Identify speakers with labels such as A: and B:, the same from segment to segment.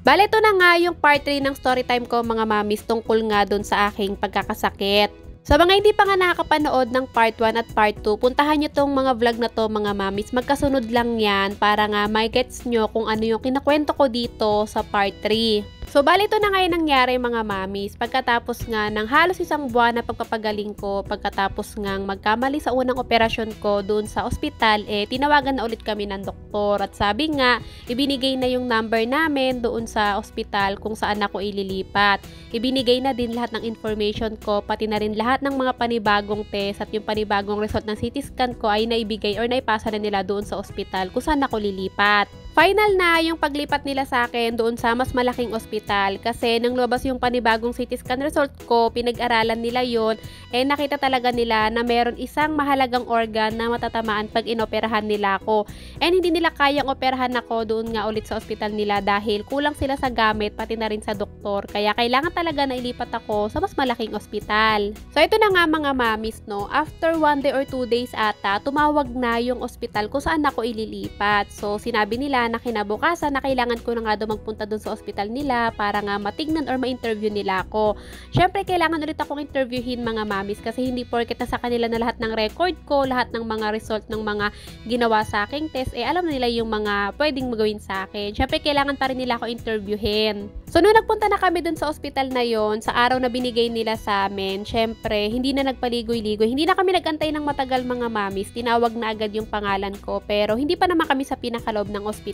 A: Bale, ito na nga yung part 3 ng story time ko mga mamis tungkol nga dun sa aking pagkakasakit. Sa mga hindi pa nga nakakapanood ng part 1 at part 2, puntahan nyo tong mga vlog na to mga mamis. Magkasunod lang yan para nga may gets nyo kung ano yung kinakwento ko dito sa part 3. So, bali ito na nga yung nangyari mga mamis. Pagkatapos nga ng halos isang buwan na pagpapagaling ko, pagkatapos nga magkamali sa unang operasyon ko doon sa ospital, tinawagan na ulit kami ng doktor. At sabi nga, ibinigay na yung number namin doon sa ospital kung saan ako ililipat. Ibinigay na din lahat ng information ko, pati na rin lahat ng mga panibagong test at yung panibagong result ng CT scan ko ay naibigay or naipasa na nila doon sa ospital kung saan ako lilipat. Final na yung paglipat nila sa akin doon sa mas malaking ospital kasi nang lumabas yung panibagong CT scan result ko, pinag-aralan nila yon, nakita talaga nila na meron isang mahalagang organ na matatamaan pag inoperahan nila ako. And hindi nila kayang operahan ako doon nga ulit sa ospital nila dahil kulang sila sa gamit pati na rin sa doktor. Kaya kailangan talaga na ilipat ako sa mas malaking ospital. So ito na nga mga mamis, no, after 1 day or 2 days ata, tumawag na yung ospital kung saan ako ililipat. So sinabi nila na kinabukasan na kailangan ko na nga daw magpunta dun sa ospital nila para nga matignan or ma-interview nila ako. Syempre, kailangan ulit akong interviewin mga mamis kasi hindi porket na sa kanila na lahat ng record ko, lahat ng mga result ng mga ginawa sa aking test, alam na nila yung mga pwedeng magawin sa akin. Syempre, kailangan pa rin nila ako interviewin. So, nung nagpunta na kami dun sa ospital na yon, sa araw na binigay nila sa amin, syempre, hindi na nagpaligoy-ligoy. Hindi na kami nagantay ng matagal mga mamis. Tinawag na agad yung pangalan ko, pero hindi pa naman kami sa pinakaloob ng ospital.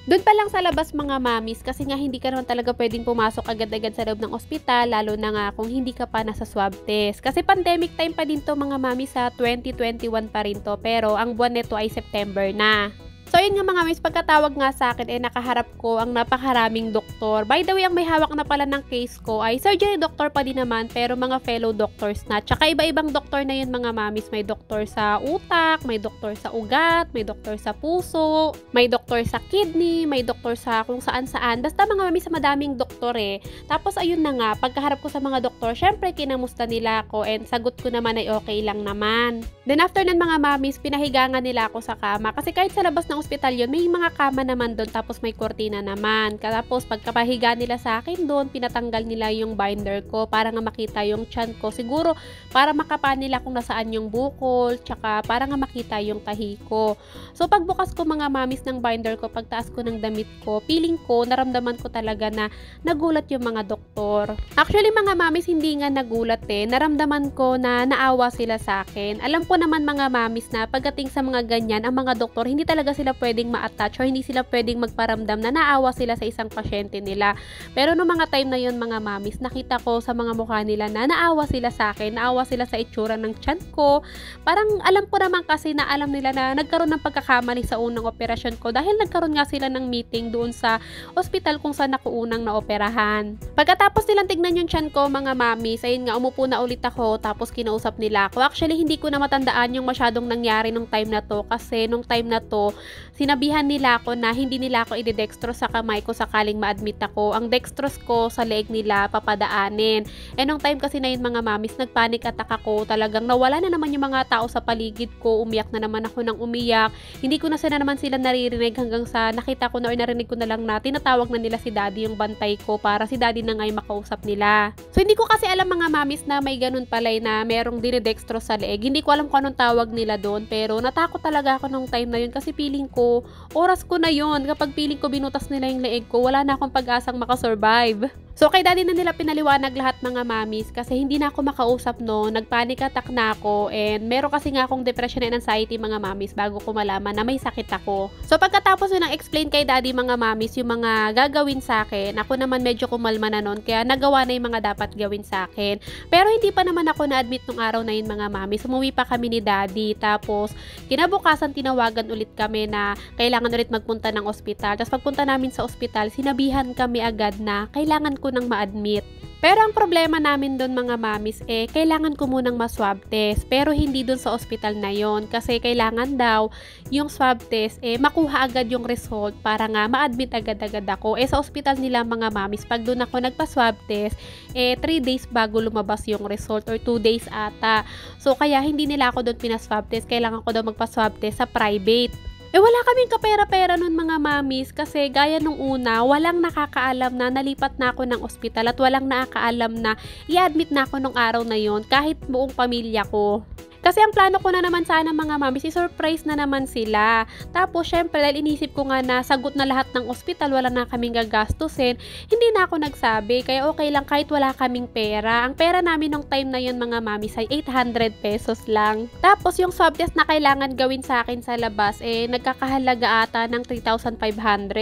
A: Doon pa lang sa labas mga mamis kasi nga hindi ka naman talaga pwedeng pumasok agad-agad sa loob ng ospital lalo na nga kung hindi ka pa nasa swab test. Kasi pandemic time pa din to mga mamis, sa 2021 pa rin to, pero ang buwan nito ay September na. So yun nga mga miss, pagkatawag nga sa akin nakaharap ko ang napakaraming doktor. By the way, ang may hawak na pala ng case ko ay surgery doctor pa din naman pero mga fellow doctors na. Tsaka iba-ibang doktor na yun mga mamis. May doktor sa utak, may doktor sa ugat, may doktor sa puso, may doktor sa kidney, may doktor sa kung saan-saan. Basta mga mamis, madaming doktor Tapos ayun na nga, pagkaharap ko sa mga doktor, syempre kinamusta nila ako and sagot ko naman ay okay lang naman. Then after nun mga mamis, pinahigangan nila ako sa kama kasi kahit sa labas ng ospital yun, may mga kama naman doon tapos may kortina naman. Tapos pagkapahiga nila sa akin doon, pinatanggal nila yung binder ko para nga makita yung tiyan ko. Siguro para makapa nila kung nasaan yung bukol, tsaka para nga makita yung tahi ko. So pagbukas ko mga mamis ng binder ko, pagtaas ko ng damit ko, feeling ko, naramdaman ko talaga na nagulat yung mga doktor. Actually mga mamis, hindi nga nagulat naramdaman ko na naawa sila sa akin. Alam ko naman mga mamis na pagdating sa mga ganyan, ang mga doktor, hindi talaga sila pwedeng ma-attach o hindi sila pwedeng magparamdam na naawa sila sa isang pasyente nila. Pero no mga time na yun mga mamis, nakita ko sa mga mukha nila na naawa sila sa akin, naawa sila sa itsura ng tiyan ko. Parang alam ko naman kasi na alam nila na nagkaroon ng pagkakamali sa unang operasyon ko dahil nagkaroon nga sila ng meeting doon sa ospital kung saan ako unang naoperahan. Pagkatapos nilang tignan yung tiyan ko mga mamis, ayun nga, umupo na ulit ako tapos kinausap nila ako. Actually, hindi ko na matandaan yung masyadong nangyari nung time na to kasi nung time na to, sinabihan nila ako na hindi nila ako i-dextrose sa kamay ko sakaling ma-admit ako. Ang dextrose ko sa leeg nila papadaanin. Nung time kasi na yun mga mamis, nagpanic attack ako. Talagang nawala na naman yung mga tao sa paligid ko. Umiyak na naman ako ng umiyak. Hindi ko na naman sila naririnig hanggang sa nakita ko na or narinig ko na lang na tinatawag na nila si daddy yung bantay ko para si daddy na nga yung makausap nila. So hindi ko kasi alam mga mamis na may ganun pala na merong dinidextrose sa leeg. Hindi ko alam kung anong tawag nila doon pero natakot talaga ako nung time na yun kasi feeling ko, oras ko na yun. Kapag feeling ko binutas nila yung leeg ko, wala na akong pag-asang makasurvive. So kay daddy na nila pinaliwanag lahat mga mamis kasi hindi na ako makausap no, nagpanic attack na ako and meron kasi nga akong depression and anxiety mga mamis bago ko malaman na may sakit ako. So pagkatapos yun explain kay daddy mga mamis yung mga gagawin sa akin, ako naman medyo kumalma na nun kaya nagawa na yung mga dapat gawin sa akin. Pero hindi pa naman ako na-admit nung araw na yun mga mamis, umuwi pa kami ni daddy tapos kinabukasan tinawagan ulit kami na kailangan ulit magpunta ng ospital. Tapos pagpunta namin sa ospital, sinabihan kami agad na kailangan ko nang ma-admit. Pero ang problema namin doon mga mamis kailangan ko munang ma-swab test. Pero hindi doon sa ospital na yon kasi kailangan daw yung swab test makuha agad yung result para nga ma-admit agad-agad ako. Sa ospital nila mga mamis, pag doon ako nagpa-swab test 3 days bago lumabas yung result or 2 days ata. So kaya hindi nila ako doon pinaswab test. Kailangan ko daw magpa-swab test sa private. Wala kaming kapera-pera nun mga mamis kasi gaya nung una, walang nakakaalam na nalipat na ako ng ospital at walang nakakaalam na i-admit na ako nung araw na yon kahit buong pamilya ko. Kasi ang plano ko na naman sana mga mamis, i-surprise na naman sila. Tapos syempre dahil inisip ko nga na sagot na lahat ng ospital, wala na kaming gagastusin, hindi na ako nagsabi. Kaya okay lang kahit wala kaming pera. Ang pera namin nung time na yun mga mamis ay 800 pesos lang. Tapos yung swab test na kailangan gawin sa akin sa labas, nagkakahalaga ata ng 3,500.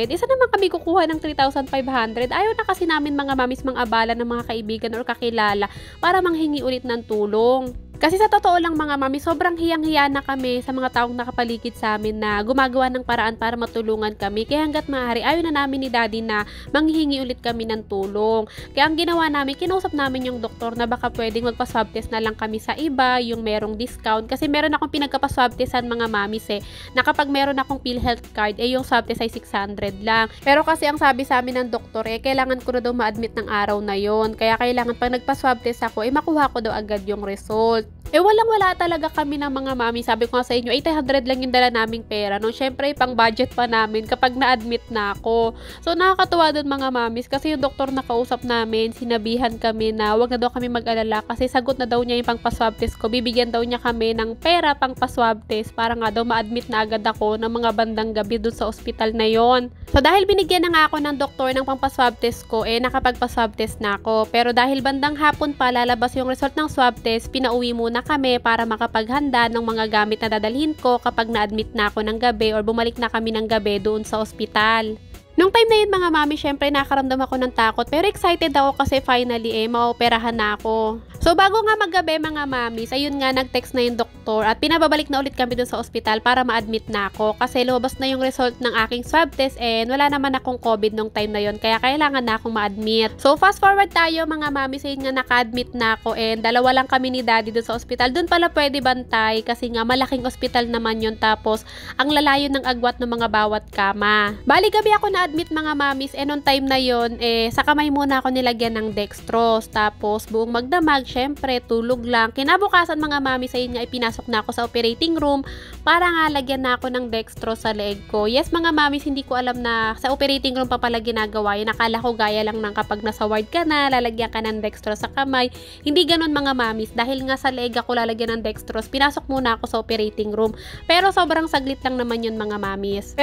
A: Isa naman kami kukuha ng 3,500. Ayaw na kasi namin mga mamis abala ng mga kaibigan or kakilala para manghingi ulit ng tulong. Kasi sa totoo lang mga mami, sobrang hiyang-hiya na kami sa mga taong nakapaligid sa amin na gumagawa ng paraan para matulungan kami. Kaya hanggat maaari, ayaw na namin ni daddy na manghihingi ulit kami ng tulong. Kaya ang ginawa namin, kinausap namin yung doktor na baka pwedeng magpa-swab test na lang kami sa iba, yung merong discount. Kasi meron akong pinagkapa-swab testan mga mamis na kapag meron akong PhilHealth card, yung swab test ay 600 lang. Pero kasi ang sabi sa amin ng doktor, kailangan ko na daw ma-admit ng araw na yon. Kaya kailangan pag nagpa-swab test ako, makuha ko daw agad yung result. Walang-wala talaga kami ng mga mami. Sabi ko nga sa inyo, 800 lang yung dala naming pera. No? Syempre, pang budget pa namin kapag na-admit na ako. So, nakakatuwa dun mga mamis kasi yung doktor na kausap namin, sinabihan kami na wag na daw kami mag-alala kasi sagot na daw niya yung pang-paswab test ko. Bibigyan daw niya kami ng pera pang-paswab test para nga daw ma-admit na agad ako ng mga bandang gabi dun sa ospital na yon. So, dahil binigyan na nga ako ng doktor ng pang-paswab test ko, nakapag-paswab test na ako. Pero dahil bandang hapon pa lalabas yung result ng swab test, pinauwi muna kami para makapaghanda ng mga gamit na dadalhin ko kapag na-admit na ako ng gabi or bumalik na kami ng gabi doon sa ospital. Nung time na yun mga mami, syempre nakaramdam ako ng takot pero excited ako kasi finally maoperahan na ako. So bago nga maggabi mga mamis, ayun nga nag-text na yung doktor at pinababalik na ulit kami dun sa ospital para ma-admit na ako kasi lumabas na yung result ng aking swab test and wala naman akong COVID nung time na yun kaya kailangan na akong ma-admit. So fast forward tayo mga mamis, ayun nga naka-admit na ako and dalawa lang kami ni daddy dun sa ospital. Dun pala pwede bantay kasi nga malaking ospital naman yun tapos ang lalayo ng agwat ng mga bawat kama. Bali gabi ako na-admit mga mamis nung time na yun sa kamay muna ako nilagyan ng dextrose tapos buong magdamag syempre, tulog lang. Kinabukasan mga mami sa inyo, ipinasok na ako sa operating room para nga lagyan na ako ng dextrose sa leeg ko. Yes mga mamis, hindi ko alam na sa operating room pa pala ginagawa yun. Nakala ko gaya lang ng kapag nasa ward ka na, lalagyan ka ng dextrose sa kamay. Hindi ganun mga mamis. Dahil nga sa leeg ako lalagyan ng dextrose, pinasok muna ako sa operating room. Pero sobrang saglit lang naman yun mga mamis.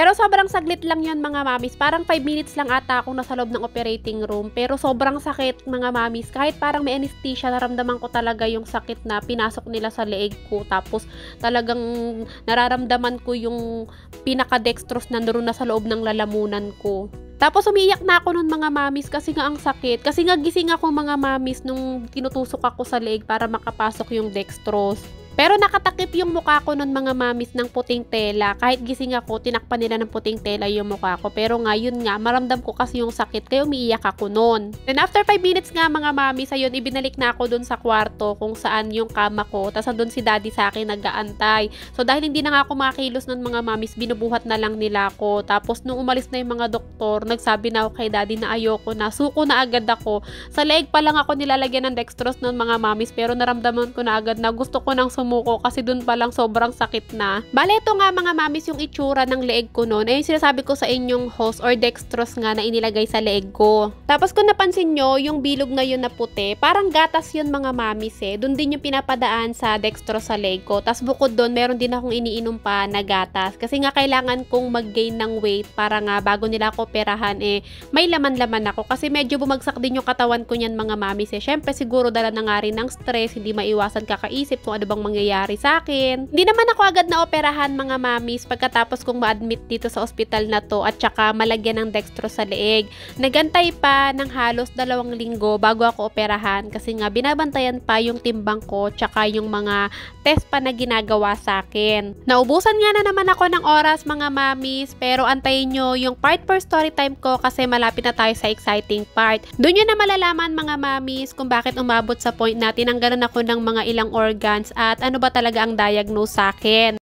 A: Parang 5 minutes lang ata akong nasa loob ng operating room. Pero sobrang sakit mga mamis. Kahit parang may anesthesia, naramdaman ko talaga yung sakit na pinasok nila sa leeg ko. Tapos talagang nararamdaman ko yung pinaka-dextrose na naroon na sa loob ng lalamunan ko. Tapos umiiyak na ako nun mga mamis kasi nga ang sakit. Kasi nga gising ako mga mamis nung tinutusok ako sa leeg para makapasok yung dextrose. Pero nakatakip yung mukha ko nun mga mamis ng puting tela. Kahit gising ako, tinakpan nila ng puting tela yung mukha ko. Pero ngayon nga, maramdam ko kasi yung sakit kaya umiiyak ako nun. Then after 5 minutes nga mga mamis, ayun, ibinalik na ako dun sa kwarto kung saan yung kama ko. Tapos andun si daddy sa akin nag-aantay. So dahil hindi na nga ako makakilos nun mga mamis, binubuhat na lang nila ako. Tapos nung umalis na yung mga doktor, nagsabi na ako kay daddy na ayoko na. Suko na agad ako. Sa leeg pa lang ako nilalagyan ng dextrose nun mga mamis. Pero naramdaman ko na agad na gusto ko nang sumuko kasi dun pa lang sobrang sakit na. Bale, ito nga mga mamis yung itsura ng leeg ko noon. Yung sinasabi ko sa inyong host or dextrose nga na inilagay sa leeg ko. Tapos kung napansin nyo, yung bilog na yun na puti, parang gatas yun mga mamis Dun din yung pinapadaan sa dextrose sa leeg ko. Tapos bukod dun, meron din akong iniinom pa na gatas. Kasi nga kailangan kong mag-gain ng weight para nga bago nila ako operahan may laman-laman ako. Kasi medyo bumagsak din yung katawan ko niyan mga mamis Syempre siguro dala na nga rin ng stress, hindi maiwasan kakaisip kung ano bang mangyayari sa akin. Hindi naman ako agad na operahan mga mamis pagkatapos kong ma-admit dito sa ospital na to at saka malagyan ng dextrose sa leeg. Nagantay pa ng halos 2 linggo bago ako operahan kasi nga binabantayan pa yung timbang ko tsaka yung mga test pa na ginagawa sa akin. Naubusan nga na naman ako ng oras mga mamis pero antayin nyo yung part for story time ko kasi malapit na tayo sa exciting part. Doon nyo na malalaman mga mamis kung bakit umabot sa point na tinanggalan ako ng mga ilang organs at ano ba talaga ang diagnose sa akin.